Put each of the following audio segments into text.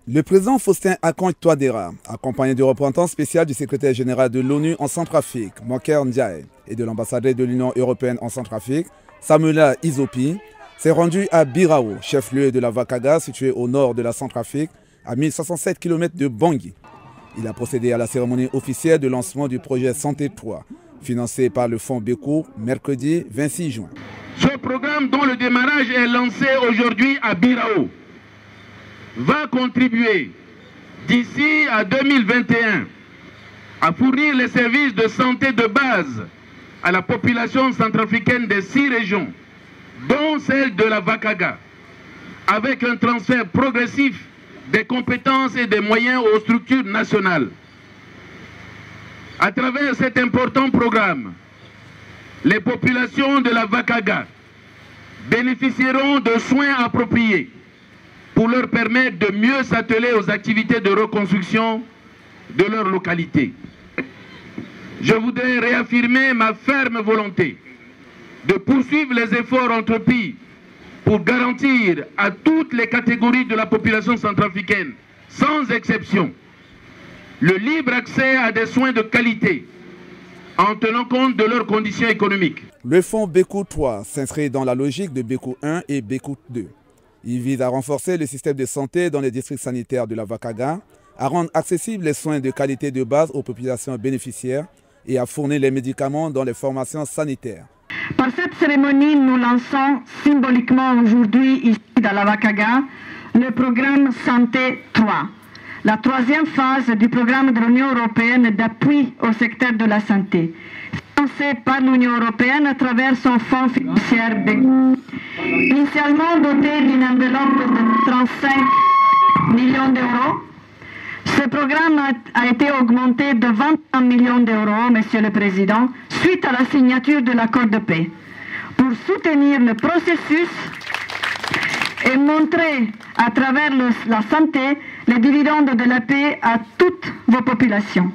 Le président Faustin Archange Touadéra, accompagné du représentant spécial du secrétaire général de l'ONU en Centrafrique, Moker Ndiaye, et de l'ambassadeur de l'Union européenne en Centrafrique, Samuela Izopi, s'est rendu à Birao, chef-lieu de la Vakaga, situé au nord de la Centrafrique, à 1067 km de Bangui. Il a procédé à la cérémonie officielle de lancement du projet Santé 3, financé par le fonds Beco, mercredi 26 juin. Ce programme dont le démarrage est lancé aujourd'hui à Birao va contribuer d'ici à 2021 à fournir les services de santé de base à la population centrafricaine des 6 régions, dont celle de la Vakaga, avec un transfert progressif des compétences et des moyens aux structures nationales. À travers cet important programme, les populations de la Vakaga bénéficieront de soins appropriés pour leur permettre de mieux s'atteler aux activités de reconstruction de leur localité. Je voudrais réaffirmer ma ferme volonté de poursuivre les efforts entrepris pour garantir à toutes les catégories de la population centrafricaine, sans exception, le libre accès à des soins de qualité en tenant compte de leurs conditions économiques. Le fonds Beco 3 s'inscrit dans la logique de Beco 1 et Beco 2. Il vise à renforcer le système de santé dans les districts sanitaires de la Vakaga, à rendre accessibles les soins de qualité de base aux populations bénéficiaires et à fournir les médicaments dans les formations sanitaires. Par cette cérémonie, nous lançons symboliquement aujourd'hui, ici dans la Vakaga, le programme Santé 3, la troisième phase du programme de l'Union européenne d'appui au secteur de la santé, financé par l'Union européenne à travers son fonds financier BECO. Initialement doté d'une enveloppe de 35 millions d'euros, ce programme a été augmenté de 21 millions d'euros, Monsieur le Président, suite à la signature de l'accord de paix, pour soutenir le processus et montrer à travers la santé les dividendes de la paix à toutes vos populations.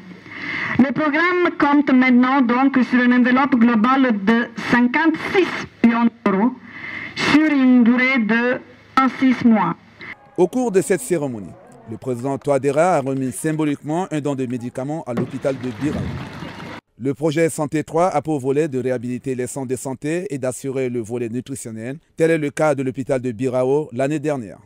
Le programme compte maintenant donc sur une enveloppe globale de 56 millions d'euros sur une durée de 6 mois. Au cours de cette cérémonie, le président Touadéra a remis symboliquement un don de médicaments à l'hôpital de Birao. Le projet Santé 3 a pour volet de réhabiliter les centres de santé et d'assurer le volet nutritionnel. Tel est le cas de l'hôpital de Birao l'année dernière.